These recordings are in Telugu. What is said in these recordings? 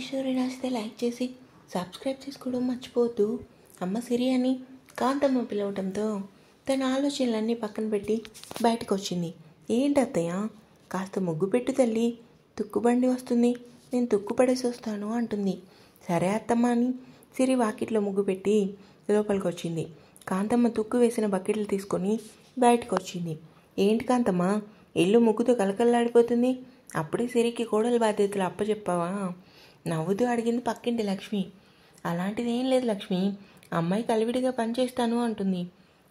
స్టోరీ నచ్చితే లైక్ చేసి సబ్స్క్రైబ్ చేసుకోవడం మర్చిపోవద్దు. అమ్మ సిరి అని కాంతమ్మ పిలవటంతో తన ఆలోచనలన్నీ పక్కన పెట్టి బయటకు వచ్చింది. ఏంటి అత్తయ్య, కాస్త ముగ్గు పెట్టు తల్లి, తుక్కుబండి వస్తుంది, నేను తుక్కు పడేసి వస్తాను అంటుంది. సరే అత్తమ్మ అని సిరి వాకిట్లో ముగ్గు పెట్టి లోపలికి వచ్చింది. కాంతమ్మ తుక్కు వేసిన బకెట్లు తీసుకొని బయటకు వచ్చింది. ఏంటి కాంతమ్మ, ఇల్లు ముగ్గుతో కలకల్లాడిపోతుంది, అప్పుడే సిరికి కోడల బాధ్యతలు అప్పచెప్పావా? నవ్వుతూ అడిగింది పక్కింటి లక్ష్మి. అలాంటిది ఏం లేదు లక్ష్మి, అమ్మాయి కలివిడిగా పనిచేస్తాను అంటుంది.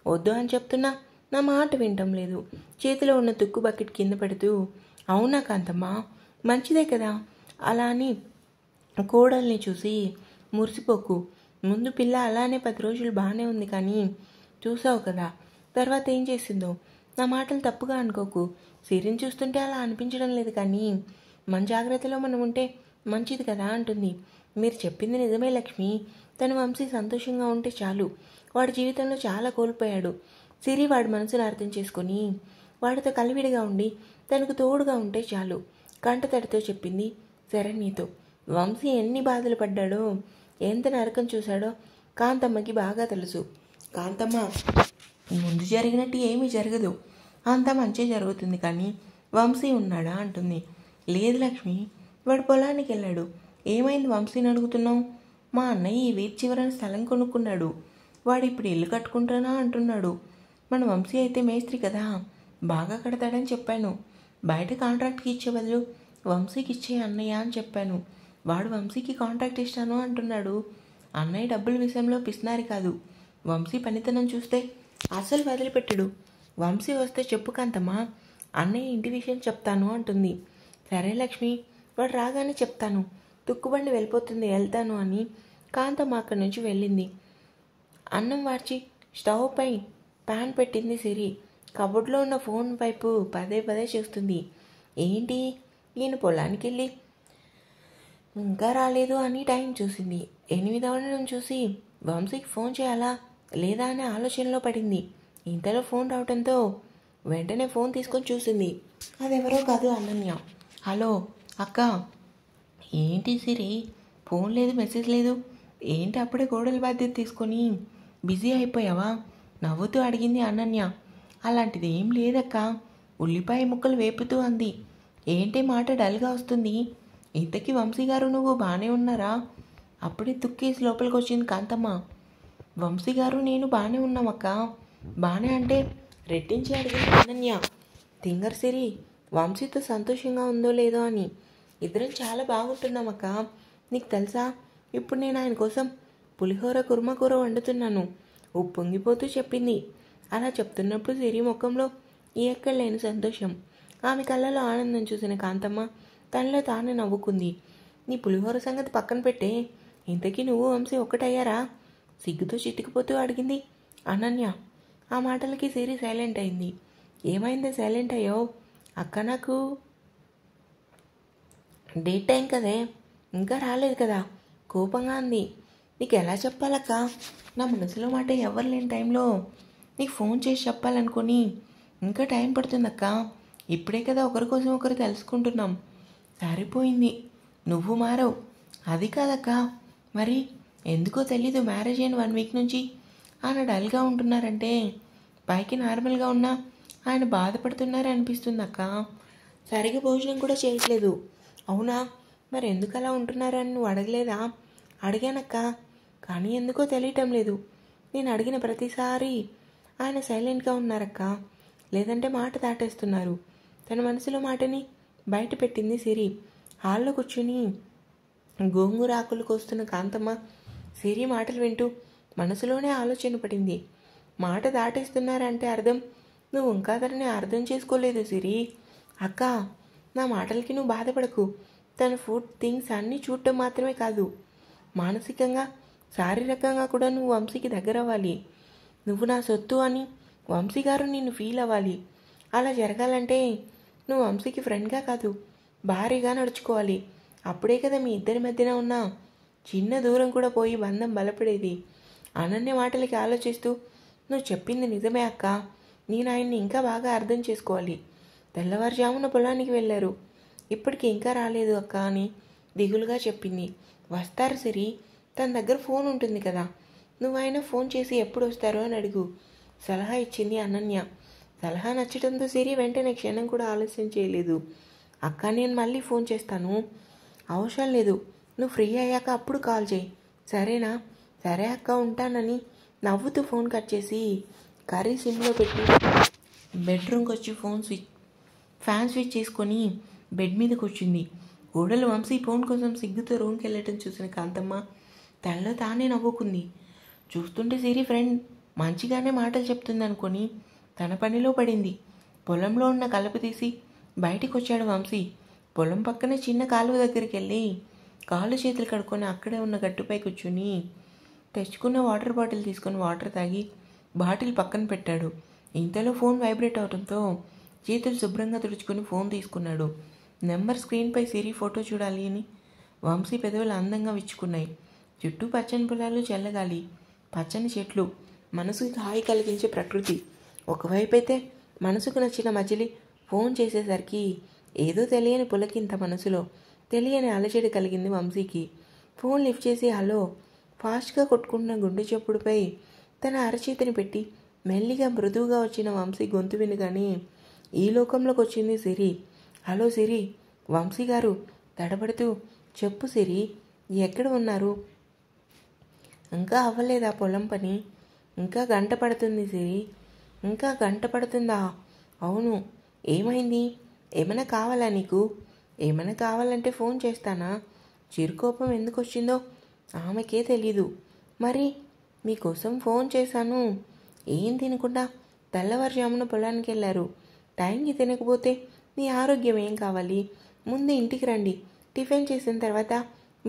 వద్దు అని చెప్తున్నా నా మాట వినటం లేదు. చేతిలో ఉన్న తుక్కు బకెట్ కింద పెడుతూ, అవునా కాంతమ్మ, మంచిదే కదా అలా అని కోడల్ని చూసి మురిసిపోకు. ముందు పిల్ల అలానే 10 రోజులు బాగానే ఉంది, కానీ చూసావు కదా తర్వాత ఏం చేసిందో. నా మాటలు తప్పుగా అనుకోకు, సిరిని చూస్తుంటే అలా అనిపించడం లేదు, కానీ మన జాగ్రత్తలో మనం ఉంటే మంచిది కదా అంటుంది. మీరు చెప్పింది నిజమే లక్ష్మి, తన వంశీ సంతోషంగా ఉంటే చాలు. వాడి జీవితంలో చాలా కోల్పోయాడు. సిరి వాడి మనసును అర్థం చేసుకొని వాడితో కలివిడిగా ఉండి తనకు తోడుగా ఉంటే చాలు కంటతడితో చెప్పింది శరణ్యతో. వంశీ ఎన్ని బాధలు పడ్డాడో, ఎంత నరకం చూశాడో కాంతమ్మకి బాగా తెలుసు. కాంతమ్మ, ముందు జరిగినట్టు ఏమీ జరగదు, అంతా మంచి జరుగుతుంది, కానీ వంశీ ఉన్నాడా అంటుంది. లేదు లక్ష్మి, వాడు పొలానికి వెళ్ళాడు. ఏమైంది వంశీని అడుగుతున్నావు? మా అన్నయ్య ఈ వీధి చివరన స్థలం కొనుక్కున్నాడు, వాడు ఇప్పుడు ఇల్లు కట్టుకుంటానా అంటున్నాడు. మన వంశీ అయితే మేస్త్రి కదా, బాగా కడతాడని చెప్పాను. బయట కాంట్రాక్ట్కి ఇచ్చే బదులు వంశీకి ఇచ్చే అన్నయ్య అని చెప్పాను. వాడు వంశీకి కాంట్రాక్ట్ ఇస్తాను అంటున్నాడు. అన్నయ్య డబ్బుల విషయంలో పిసినారి కాదు. వంశీ పనితనం చూస్తే అసలు వదిలిపెట్టడు. వంశీ వస్తే చెప్పు కాంతమ్మా, అన్నయ్య ఇంటి విషయం చెప్తాను అంటుంది. సరే లక్ష్మి, వాడు రాగానే చెప్తాను, తుక్కుబండి వెళ్ళిపోతుంది, వెళ్తాను అని కాంతమ్మ అక్కడి నుంచి వెళ్ళింది. అన్నం వార్చి స్టవ్ పై ప్యాన్ పెట్టింది సిరి. కబోర్డ్లో ఉన్న ఫోన్ వైపు పదే పదే చూస్తుంది. ఏంటి, ఈయన పొలానికి వెళ్ళి ఇంకా రాలేదు అని టైం చూసింది. 8 అవ్వడం చూసి వంశీకి ఫోన్ చేయాలా లేదా అనే ఆలోచనలో పడింది. ఇంతలో ఫోన్ రావడంతో వెంటనే ఫోన్ తీసుకొని చూసింది. అదెవరో కాదు, అనన్య. హలో అక్క. ఏంటి సిరి, ఫోన్ లేదు, మెసేజ్ లేదు, ఏంటి అప్పుడే కోడలి బాధ్యత తీసుకొని బిజీ అయిపోయావా? నవ్వుతూ అడిగింది అనన్య. అలాంటిది ఏం లేదక్క, ఉల్లిపాయ ముక్కలు వేపుతూ అంది. ఏంటి మాట డల్గా వస్తుంది? ఇంతకీ వంశీ గారు నువ్వు బాగానే ఉన్నారా? అప్పుడే తుక్కేసి లోపలికి వచ్చింది కాంతమ్మ. వంశీ గారు నేను బాగానే ఉన్నామక్క. బాగానే అంటే రెట్టించి అడిగింది అనన్య. తింగర్ సిరి, వంశీతో సంతోషంగా ఉందో లేదో అని. ఇద్దరం చాలా బాగుంటున్నామక్క. నీకు తెలుసా, ఇప్పుడు నేను ఆయన కోసం పులిహోర కుర్మకూర వండుతున్నాను, ఉప్పొంగిపోతూ చెప్పింది. అలా చెప్తున్నప్పుడు సిరి ముఖంలో ఎక్కడలేని సంతోషం. ఆమె కళ్ళలో ఆనందం చూసిన కాంతమ్మ తనలో తానే నవ్వుకుంది. నీ పులిహోర సంగతి పక్కన పెట్టే, ఇంతకీ నువ్వు వంశీ ఒక్కటయ్యారా? సిగ్గుతో చిట్టుకుపోతూ అడిగింది అనన్య. ఆ మాటలకి సిరి సైలెంట్ అయింది. ఏమైందో సైలెంట్ అయ్యావు? అక్క, నాకు డేట్ టైం కదే, ఇంకా రాలేదు కదా, కోపంగా అంది. నీకు ఎలా చెప్పాలక్క, నా మనసులో మాట ఎవరు లేని టైంలో నీకు ఫోన్ చేసి చెప్పాలనుకొని ఇంకా టైం పడుతుందక్క. ఇప్పుడే కదా ఒకరి కోసం ఒకరు తెలుసుకుంటున్నాం. సరిపోయింది, నువ్వు మారవు. అది కాదక్క, మరి ఎందుకో తెలీదు, మ్యారేజ్ అయిన 1 వీక్ నుంచి ఆయన డల్గా ఉంటున్నారంటే పైకి నార్మల్గా ఉన్నా ఆయన బాధపడుతున్నారే అనిపిస్తుంది అక్క. సరిగా భోజనం కూడా చేయట్లేదు. అవునా, మరి ఎందుకు అలా ఉంటున్నారని నువ్వు అడగలేదా? అడిగానక్క, కానీ ఎందుకో తెలియటం లేదు. నేను అడిగిన ప్రతిసారి ఆయన సైలెంట్గా ఉన్నారక్క, లేదంటే మాట దాటేస్తున్నారు. తన మనసులో మాటని బయట పెట్టింది సిరి. హాల్లో కూర్చుని గోంగూర ఆకులు కోస్తున్న కాంతమ్మ సిరి మాటలు వింటూ మనసులోనే ఆలోచన పడింది. మాట దాటేస్తున్నారంటే అర్థం నువ్వు ఇంకా తనని అర్థం చేసుకోలేదు సిరి. అక్క, నా మాటలకి నువ్వు బాధపడకు. తన ఫుడ్ థింగ్స్ అన్నీ చూడటం మాత్రమే కాదు, మానసికంగా శారీరకంగా కూడా నువ్వు వంశీకి దగ్గర అవ్వాలి. నువ్వు నా సొత్తు అని వంశీ గారు నిన్ను ఫీల్ అవ్వాలి. అలా జరగాలంటే నువ్వు వంశీకి ఫ్రెండ్గా కాదు, భారీగా నడుచుకోవాలి. అప్పుడే కదా మీ ఇద్దరి మధ్యన ఉన్న చిన్న దూరం కూడా పోయి బంధం బలపడేది. అనన్య మాటలకి ఆలోచిస్తూ, నువ్వు చెప్పింది నిజమే అక్క, నేను ఆయన్ని ఇంకా బాగా అర్థం చేసుకోవాలి. తెల్లవారుజామున పొలానికి వెళ్ళారు, ఇప్పటికి ఇంకా రాలేదు అక్క అని దిగులుగా చెప్పింది. వస్తారు సిరి, తన దగ్గర ఫోన్ ఉంటుంది కదా, నువ్వైనా ఫోన్ చేసి ఎప్పుడు వస్తారో అని అడుగు సలహా ఇచ్చింది అనన్య. సలహా నచ్చడంతో సిరి వెంటనే క్షణం కూడా ఆలస్యం చేయలేదు. అక్క నేను మళ్ళీ ఫోన్ చేస్తాను. అవసరం లేదు, నువ్వు ఫ్రీ అయ్యాక అప్పుడు కాల్ చేయి, సరేనా? సరే అక్క ఉంటానని నవ్వుతూ ఫోన్ కట్ చేసి కర్రీ సిమ్లో పెట్టి బెడ్రూమ్కి వచ్చి ఫ్యాన్ స్విచ్ చేసుకొని బెడ్ మీద కూర్చుంది. కోడలు వంశీ ఫోన్ కోసం సిగ్గుతో రూమ్కి వెళ్ళటం చూసిన కాంతమ్మ తనలో తానే నవ్వుకుంది. చూస్తుంటే సిరి ఫ్రెండ్ మంచిగానే మాటలు చెప్తుంది అనుకొని తన పనిలో పడింది. పొలంలో ఉన్న కలుపు తీసి బయటికి వచ్చాడు వంశీ. పొలం పక్కనే చిన్న కాలువ దగ్గరికి వెళ్ళి కాళ్ళు చేతులు కడుక్కొని అక్కడే ఉన్న గట్టుపై కూర్చుని తెచ్చుకున్న వాటర్ బాటిల్ తీసుకొని వాటర్ తాగి బాటిల్ పక్కన పెట్టాడు. ఇంతలో ఫోన్ వైబ్రేట్ అవడంతో చేతులు శుభ్రంగా తుడుచుకొని ఫోన్ తీసుకున్నాడు. నెంబర్ స్క్రీన్పై సిరి ఫోటో చూడాలి అని వంశీ పెదవులు అందంగా విచ్చుకున్నాయి. చుట్టూ పచ్చని పొలాలు, చల్లగాలి, పచ్చని చెట్లు, మనసుకి హాయి కలిగించే ప్రకృతి. ఒకవైపు అయితే మనసుకు నచ్చిన మజిలీ ఫోన్ చేసేసరికి ఏదో తెలియని పులకింత మనసులో తెలియని అలజడి కలిగింది వంశీకి. ఫోన్ లిఫ్ట్ చేసి హలో ఫాస్ట్గా కొట్టుకుంటున్న గుండె చప్పుడుపై తన అరచేతిని పెట్టి మెల్లిగా మృదువుగా వచ్చిన వంశీ గొంతు వినగానే ఈ లోకంలోకి వచ్చింది సిరి. హలో సిరి, వంశీ గారు తడబడుతూ చెప్పు సిరి, ఎక్కడ ఉన్నారు? ఇంకా అవ్వలేదా పొలం పని? ఇంకా గంట పడుతుంది సిరి. ఇంకా గంట పడుతుందా? అవును, ఏమైంది? ఏమైనా కావాలా నీకు? ఏమైనా కావాలంటే ఫోన్ చేస్తానా? చిరుకోపం ఎందుకు వచ్చిందో ఆమెకే తెలీదు. మరి మీకోసం ఫోన్ చేశాను. ఏం తినకుండా తెల్లవారుజామున పొలానికి వెళ్ళారు. టైంకి తినకపోతే మీ ఆరోగ్యం ఏం కావాలి? ముందు ఇంటికి రండి, టిఫిన్ చేసిన తర్వాత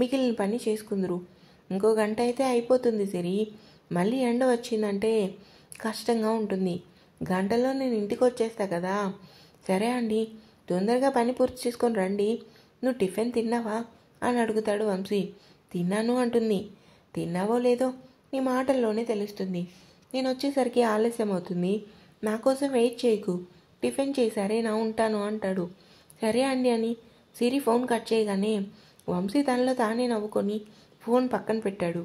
మిగిలిన పని చేసుకుందరు. ఇంకో గంట అయితే అయిపోతుంది సిరి. మళ్ళీ ఎండ వచ్చిందంటే కష్టంగా ఉంటుంది. గంటలో నేను ఇంటికి వచ్చేస్తా కదా. సరే అండి, తొందరగా పని పూర్తి చేసుకొని రండి. నువ్వు టిఫిన్ తిన్నావా అని అడుగుతాడు వంశీ. తిన్నాను అంటుంది. తిన్నావో లేదో నీ మాటల్లోనే తెలుస్తుంది. నేను వచ్చేసరికి ఆలస్యం అవుతుంది, నా కోసం వెయిట్ చేయకు, టిఫిన్ చేశారే నా ఉంటాను అంటాడు. సరే అండి అని సిరి ఫోన్ కట్ చేయగానే వంశీ తనలో తానే నవ్వుకొని ఫోన్ పక్కన పెట్టాడు.